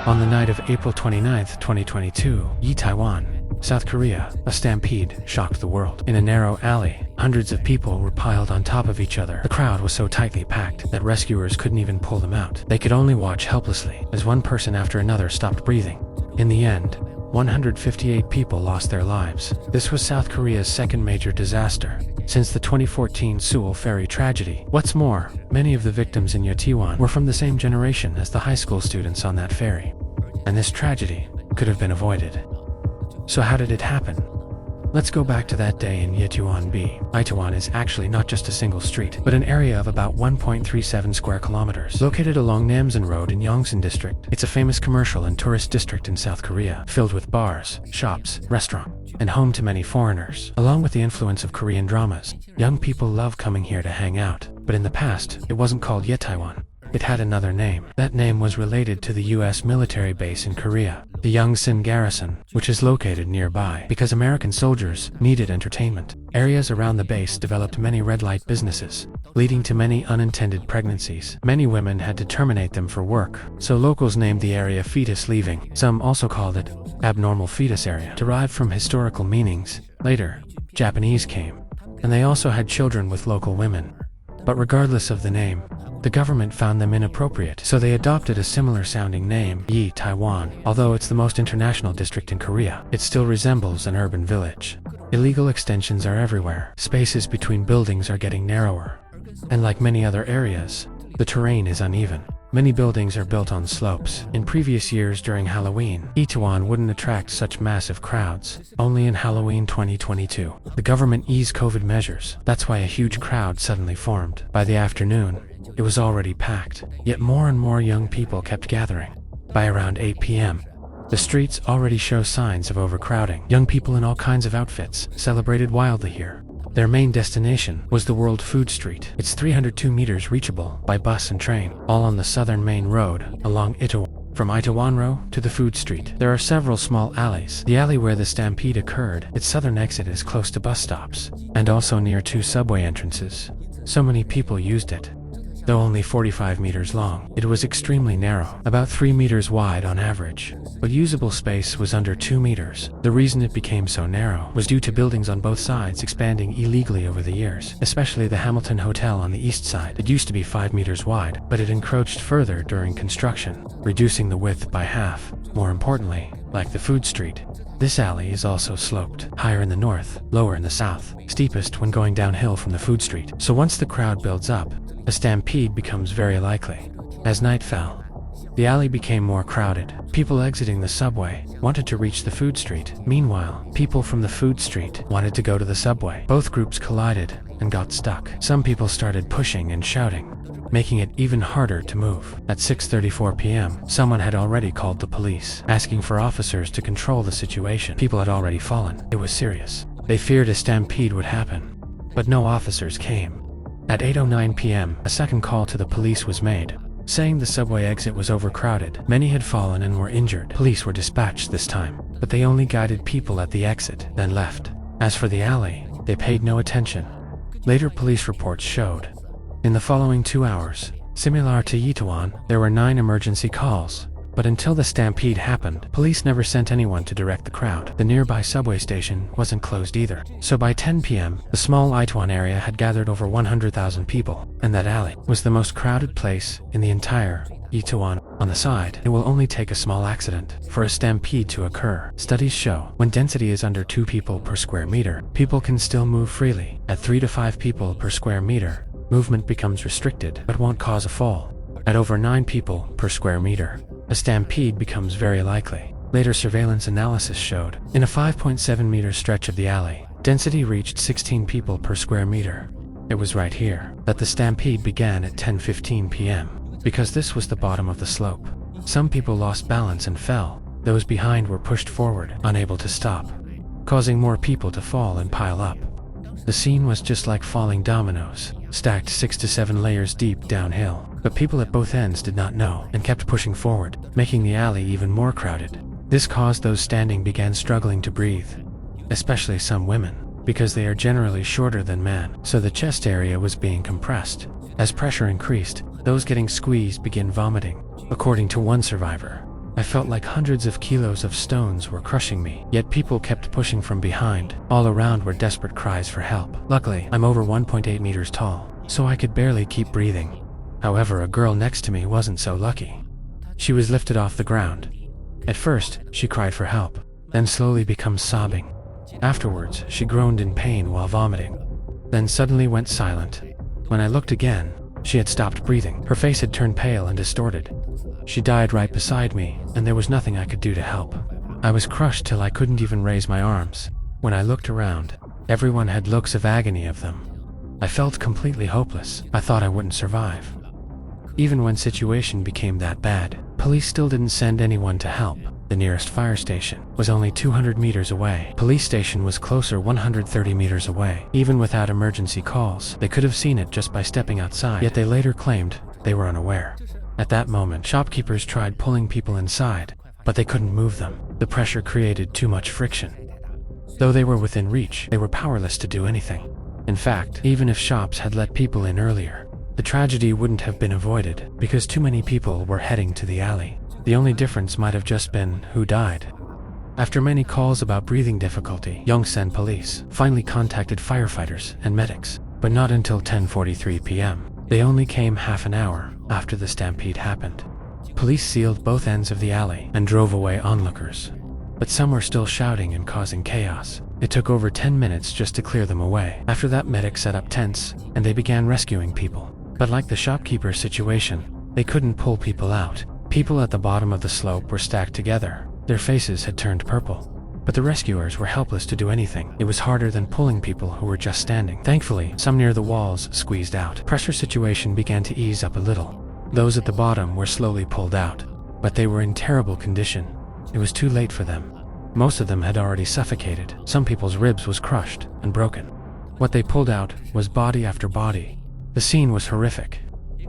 On the night of April 29, 2022, Itaewon, South Korea, a stampede shocked the world. In a narrow alley, hundreds of people were piled on top of each other. The crowd was so tightly packed that rescuers couldn't even pull them out. They could only watch helplessly as one person after another stopped breathing. In the end, 158 people lost their lives. This was South Korea's second major disaster since the 2014 Seoul ferry tragedy. What's more, many of the victims in Itaewon were from the same generation as the high school students on that ferry. And this tragedy could have been avoided. So how did it happen? Let's go back to that day in Itaewon B. Itaewon is actually not just a single street, but an area of about 1.37 square kilometers, located along Namsan Road in Yongsan District. It's a famous commercial and tourist district in South Korea, filled with bars, shops, restaurants, and home to many foreigners. Along with the influence of Korean dramas, young people love coming here to hang out. But in the past, it wasn't called Itaewon. It had another name. That name was related to the US military base in Korea, the Yongsan Garrison, which is located nearby. Because American soldiers needed entertainment, areas around the base developed many red light businesses, leading to many unintended pregnancies. Many women had to terminate them for work, so locals named the area fetus leaving. Some also called it abnormal fetus area, derived from historical meanings. Later, Japanese came, and they also had children with local women. But regardless of the name, the government found them inappropriate, so they adopted a similar sounding name, Itaewon. Although it's the most international district in Korea, it still resembles an urban village. Illegal extensions are everywhere. Spaces between buildings are getting narrower. And like many other areas, the terrain is uneven. Many buildings are built on slopes. In previous years during Halloween, Itaewon wouldn't attract such massive crowds. Only in Halloween 2022, the government eased COVID measures. That's why a huge crowd suddenly formed. By the afternoon, it was already packed, yet more and more young people kept gathering. By around 8 p.m., the streets already show signs of overcrowding. Young people in all kinds of outfits celebrated wildly here. Their main destination was the World Food Street. It's 302 meters reachable by bus and train, all on the southern main road along Itaewon. From Itaewon Row to the Food Street, there are several small alleys. The alley where the stampede occurred, its southern exit is close to bus stops, and also near 2 subway entrances. So many people used it. Though only 45 meters long, it was extremely narrow, about 3 meters wide on average. But usable space was under 2 meters. The reason it became so narrow was due to buildings on both sides expanding illegally over the years, especially the Hamilton Hotel on the east side. It used to be 5 meters wide, but it encroached further during construction, reducing the width by half. More importantly, like the Food Street, this alley is also sloped, higher in the north, lower in the south, steepest when going downhill from the Food Street. So once the crowd builds up, a stampede becomes very likely. As night fell, the alley became more crowded. People exiting the subway wanted to reach the Food Street. Meanwhile, people from the Food Street wanted to go to the subway. Both groups collided and got stuck. Some people started pushing and shouting, making it even harder to move. At 6:34 p.m., someone had already called the police, asking for officers to control the situation. People had already fallen. It was serious. They feared a stampede would happen, but no officers came. At 8:09 p.m., a second call to the police was made, saying the subway exit was overcrowded. Many had fallen and were injured. Police were dispatched this time, but they only guided people at the exit, then left. As for the alley, they paid no attention. Later police reports showed, in the following 2 hours, similar to Itaewon, there were 9 emergency calls. But until the stampede happened, police never sent anyone to direct the crowd. The nearby subway station wasn't closed either. So by 10 p.m., the small Itaewon area had gathered over 100,000 people, and that alley was the most crowded place in the entire Itaewon. On the side, it will only take a small accident for a stampede to occur. Studies show when density is under 2 people per square meter, people can still move freely. At 3 to 5 people per square meter, movement becomes restricted but won't cause a fall. At over 9 people per square meter, a stampede becomes very likely. Later surveillance analysis showed, in a 5.7 meter stretch of the alley, density reached 16 people per square meter. It was right here that the stampede began at 10:15 p.m. Because this was the bottom of the slope. Some people lost balance and fell. Those behind were pushed forward, unable to stop, causing more people to fall and pile up. The scene was just like falling dominoes, stacked 6 to 7 layers deep downhill. But people at both ends did not know and kept pushing forward, making the alley even more crowded. This caused those standing began struggling to breathe, especially some women, because they are generally shorter than men, so the chest area was being compressed. As pressure increased, those getting squeezed began vomiting. According to one survivor, I felt like hundreds of kilos of stones were crushing me, yet people kept pushing from behind. All around were desperate cries for help. Luckily, I'm over 1.8 meters tall, so I could barely keep breathing. However, a girl next to me wasn't so lucky. She was lifted off the ground. At first, she cried for help, then slowly becomes sobbing. Afterwards, she groaned in pain while vomiting, then suddenly went silent. When I looked again, she had stopped breathing. Her face had turned pale and distorted. She died right beside me, and there was nothing I could do to help. I was crushed till I couldn't even raise my arms. When I looked around, everyone had looks of agony of them. I felt completely hopeless. I thought I wouldn't survive. Even when situation became that bad, police still didn't send anyone to help. The nearest fire station was only 200 meters away. Police station was closer 130 meters away. Even without emergency calls, they could have seen it just by stepping outside, yet they later claimed they were unaware. At that moment, shopkeepers tried pulling people inside, but they couldn't move them. The pressure created too much friction. Though they were within reach, they were powerless to do anything. In fact, even if shops had let people in earlier, the tragedy wouldn't have been avoided because too many people were heading to the alley. The only difference might have just been who died. After many calls about breathing difficulty, Yongsan police finally contacted firefighters and medics, but not until 10:43 p.m. They only came half an hour after the stampede happened. Police sealed both ends of the alley and drove away onlookers, but some were still shouting and causing chaos. It took over 10 minutes just to clear them away. After that, medics set up tents and they began rescuing people. But like the shopkeeper situation, they couldn't pull people out. People at the bottom of the slope were stacked together. Their faces had turned purple. But the rescuers were helpless to do anything. It was harder than pulling people who were just standing. Thankfully, some near the walls squeezed out. Pressure situation began to ease up a little. Those at the bottom were slowly pulled out, but they were in terrible condition. It was too late for them. Most of them had already suffocated. Some people's ribs was crushed and broken. What they pulled out was body after body. The scene was horrific,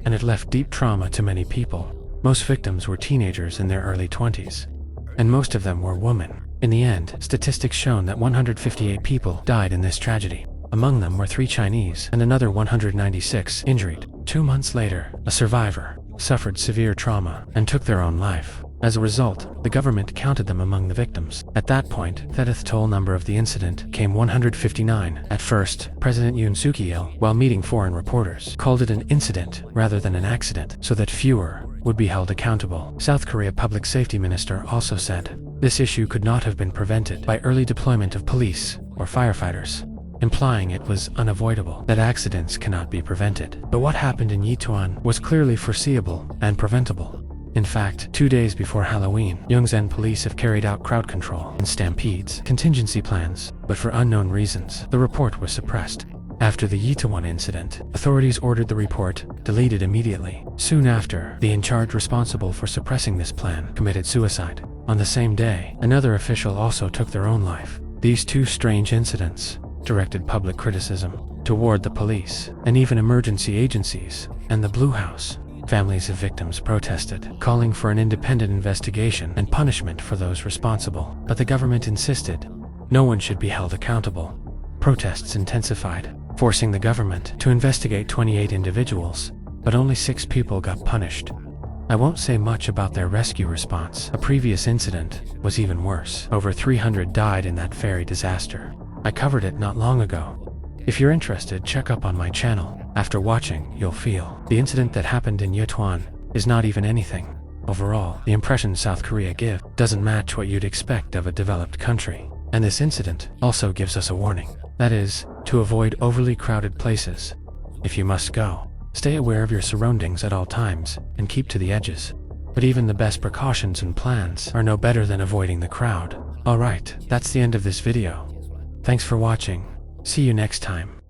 and it left deep trauma to many people. Most victims were teenagers in their early 20s, and most of them were women. In the end, statistics shown that 158 people died in this tragedy. Among them were 3 Chinese and another 196 injured. 2 months later, a survivor suffered severe trauma and took their own life. As a result, the government counted them among the victims. At that point, the death toll number of the incident came 159. At first, President Yoon Suk-yeol, while meeting foreign reporters, called it an incident rather than an accident, so that fewer would be held accountable. South Korea Public Safety Minister also said, this issue could not have been prevented by early deployment of police or firefighters, implying it was unavoidable, that accidents cannot be prevented. But what happened in Itaewon was clearly foreseeable and preventable. In fact, 2 days before Halloween, Yongsan police have carried out crowd control and stampedes, contingency plans, but for unknown reasons, the report was suppressed. After the Itaewon incident, authorities ordered the report deleted immediately. Soon after, the in charge responsible for suppressing this plan committed suicide. On the same day, another official also took their own life. These 2 strange incidents directed public criticism toward the police and even emergency agencies and the Blue House. Families of victims protested, calling for an independent investigation and punishment for those responsible. But the government insisted no one should be held accountable. Protests intensified, forcing the government to investigate 28 individuals, but only 6 people got punished. I won't say much about their rescue response. A previous incident was even worse. Over 300 died in that ferry disaster. I covered it not long ago. If you're interested, check up on my channel. After watching, you'll feel the incident that happened in Itaewon is not even anything. Overall, the impression South Korea gives doesn't match what you'd expect of a developed country. And this incident also gives us a warning. That is, to avoid overly crowded places. If you must go, stay aware of your surroundings at all times and keep to the edges. But even the best precautions and plans are no better than avoiding the crowd. Alright, that's the end of this video. Thanks for watching. See you next time.